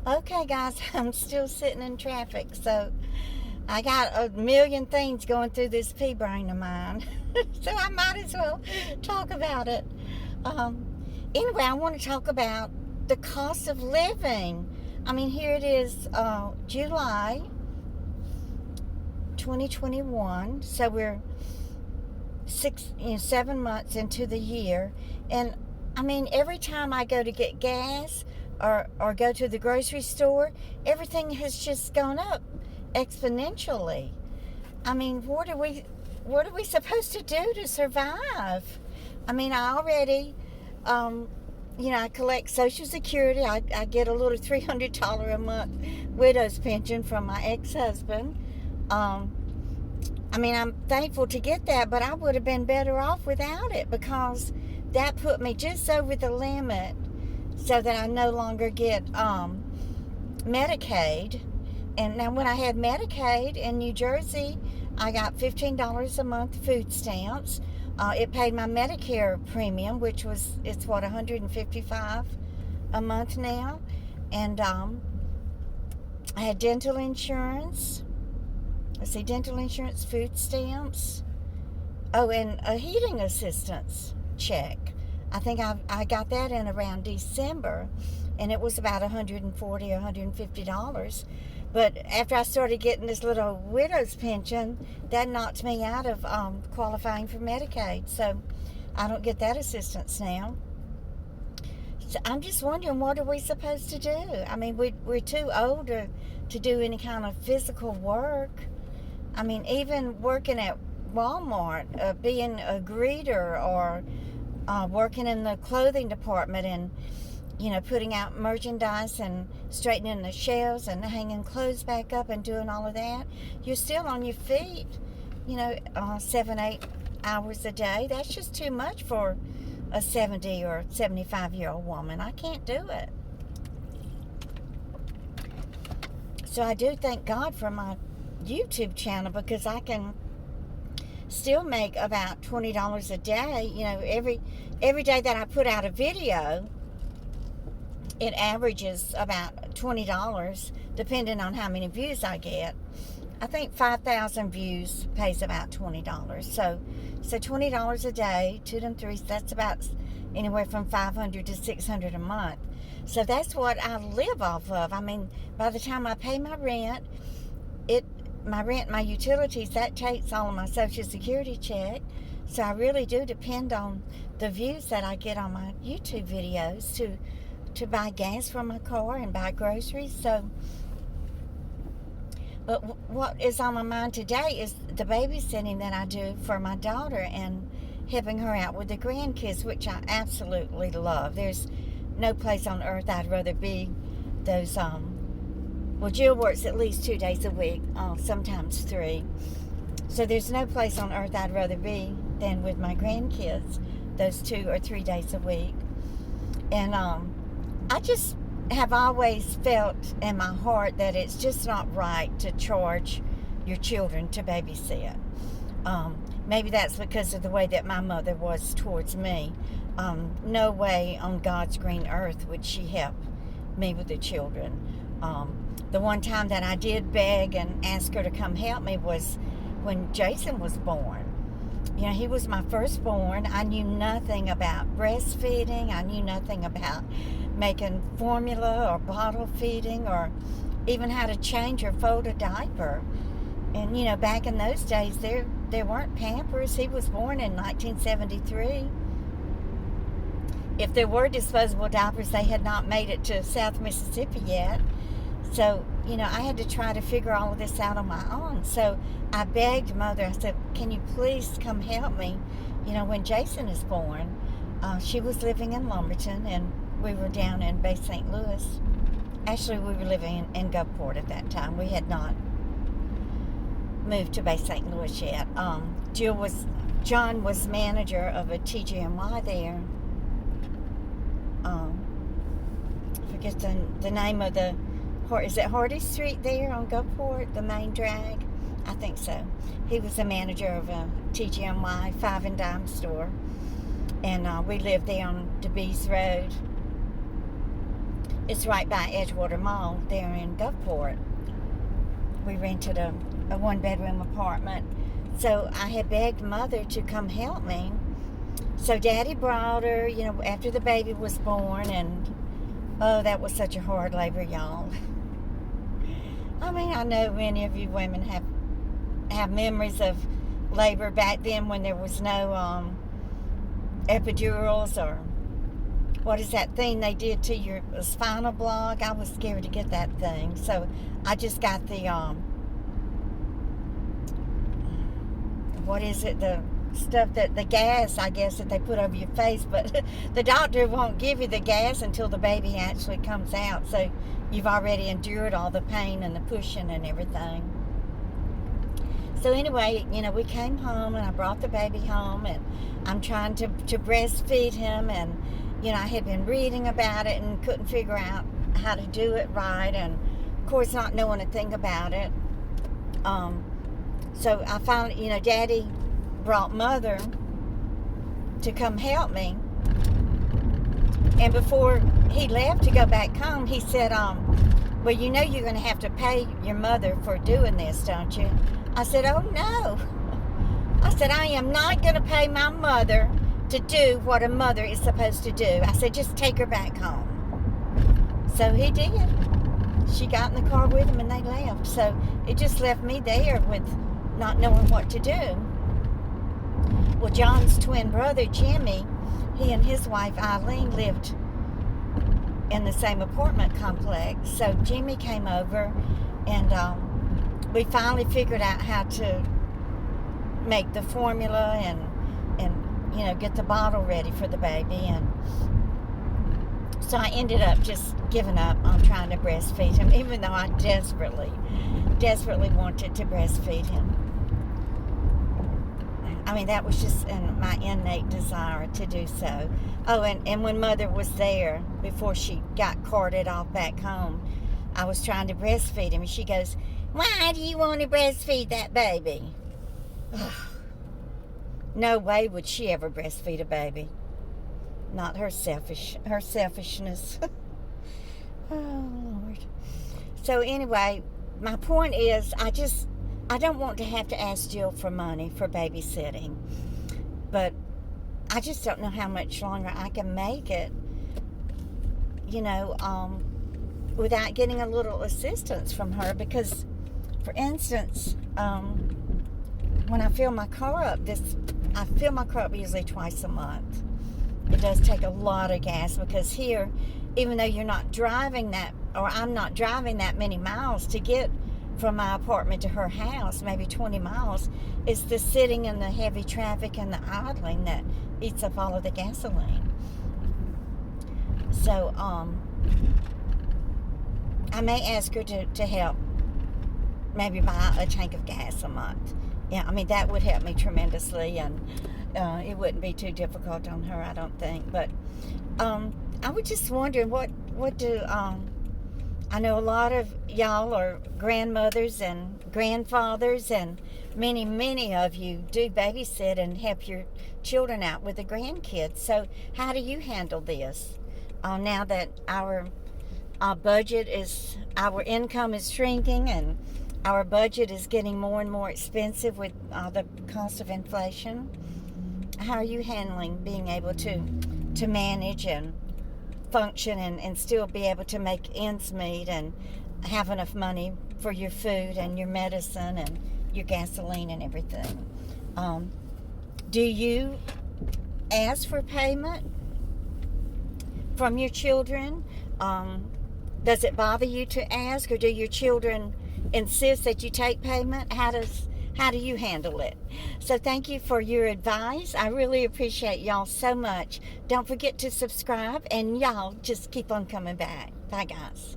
Okay, guys, I'm still sitting in traffic, so I got a million things going through this pea brain of mine. So I might as well talk about it. Um, anyway, I want to talk about the cost of living. I mean, here it is, July 2021, so we're 7 months into the year, and I mean, every time I go to get gas or go to the grocery store, everything has just gone up exponentially. I mean, what are we supposed to do to survive? I mean, I already, I collect Social Security. I get a little $300 a month widow's pension from my ex-husband. Um, I mean, I'm thankful to get that, but I would have been better off without it because that put me just over the limit so that I no longer get Medicaid. And now, when I had Medicaid in New Jersey, I got $15 a month food stamps. It paid my Medicare premium, which it's what, $155 a month now. And I had dental insurance. Let's see, dental insurance, food stamps. Oh, and a heating assistance check. I think I got that in around December, and it was about $140 or $150. But after I started getting this little widow's pension, that knocked me out of qualifying for Medicaid. So I don't get that assistance now. So I'm just wondering, what are we supposed to do? I mean, we're too old to do any kind of physical work. I mean, even working at Walmart, being a greeter or working in the clothing department and, putting out merchandise and straightening the shelves and hanging clothes back up and doing all of that, you're still on your feet, 7, 8 hours a day. That's just too much for a 70 or 75-year-old woman. I can't do it. So I do thank God for my YouTube channel because I can still make about $20 a day. Every day that I put out a video, it averages about $20 depending on how many views I get. I think 5,000 views pays about $20. So $20 a day, 2 to 3, that's about anywhere from $500 to $600 a month. So that's what I live off of. I mean, by the time I pay my rent, my utilities, that takes all of my Social Security check. So I really do depend on the views that I get on my YouTube videos to buy gas for my car and buy groceries. But what is on my mind today is the babysitting that I do for my daughter and helping her out with the grandkids, which I absolutely love. There's no place on earth I'd rather be. Jill works at least 2 days a week, sometimes 3. So there's no place on earth I'd rather be than with my grandkids, those 2 or 3 days a week. And I just have always felt in my heart that it's just not right to charge your children to babysit. Maybe that's because of the way that my mother was towards me. No way on God's green earth would she help me with the children. The one time that I did beg and ask her to come help me was when Jason was born. He was my firstborn. I knew nothing about breastfeeding. I knew nothing about making formula or bottle feeding or even how to change or fold a diaper. And, back in those days, there weren't Pampers. He was born in 1973. If there were disposable diapers, they had not made it to South Mississippi yet. So, I had to try to figure all of this out on my own. So I begged Mother, I said, can you please come help me, when Jason is born. She was living in Lumberton, and we were down in Bay St. Louis. Actually, we were living in Gulfport at that time. We had not moved to Bay St. Louis yet. John was manager of a TGMY there. I forget the name of is it Hardy Street there on Gulfport, the main drag? I think so. He was the manager of a TGMY 5 and dime store. And we lived there on DeBees Road. It's right by Edgewater Mall there in Gulfport. We rented a one-bedroom apartment. So I had begged Mother to come help me. So Daddy brought her, after the baby was born, and oh, that was such a hard labor, y'all. I mean, I know many of you women have memories of labor back then when there was no epidurals, or what is that thing they did to your spinal block? I was scared to get that thing. So I just got the, what is it, the stuff the gas, I guess, that they put over your face, but the doctor won't give you the gas until the baby actually comes out, so you've already endured all the pain and the pushing and everything. So anyway, we came home, and I brought the baby home, and I'm trying to breastfeed him, and I had been reading about it and couldn't figure out how to do it right, and of course not knowing a thing about it. So I finally, Daddy brought Mother to come help me. And before he left to go back home, he said, well, you're going to have to pay your mother for doing this, don't you? I said, oh, no. I said, I am not going to pay my mother to do what a mother is supposed to do. I said, just take her back home. So he did. She got in the car with him, and they left. So it just left me there with not knowing what to do. Well, John's twin brother, Jimmy, he and his wife, Eileen, lived in the same apartment complex. So Jimmy came over, and we finally figured out how to make the formula and get the bottle ready for the baby. And so I ended up just giving up on trying to breastfeed him, even though I desperately wanted to breastfeed him. I mean, that was just my innate desire to do so. Oh, and when Mother was there, before she got carted off back home, I was trying to breastfeed him, and she goes, why do you want to breastfeed that baby? No way would she ever breastfeed a baby. Not her selfishness. Oh, Lord. So anyway, my point is, I don't want to have to ask Jill for money for babysitting, but I just don't know how much longer I can make it, without getting a little assistance from her. Because, for instance, when I fill my car up, I fill my car up usually twice a month. It does take a lot of gas, because here, even though you're not driving that, or I'm not driving that many miles to get from my apartment to her house, maybe 20 miles, it's the sitting in the heavy traffic and the idling that eats up all of the gasoline. So, I may ask her to help maybe buy a tank of gas a month. Yeah, I mean, that would help me tremendously, and it wouldn't be too difficult on her, I don't think. But I was just wondering, what do I know a lot of y'all are grandmothers and grandfathers, and many of you do babysit and help your children out with the grandkids. So how do you handle this now that our income is shrinking, and our budget is getting more and more expensive with the cost of inflation? How are you handling being able to manage and function and still be able to make ends meet and have enough money for your food and your medicine and your gasoline and everything? Do you ask for payment from your children? Does it bother you to ask, or do your children insist that you take payment? How do you handle it? So thank you for your advice. I really appreciate y'all so much. Don't forget to subscribe, and y'all just keep on coming back. Bye, guys.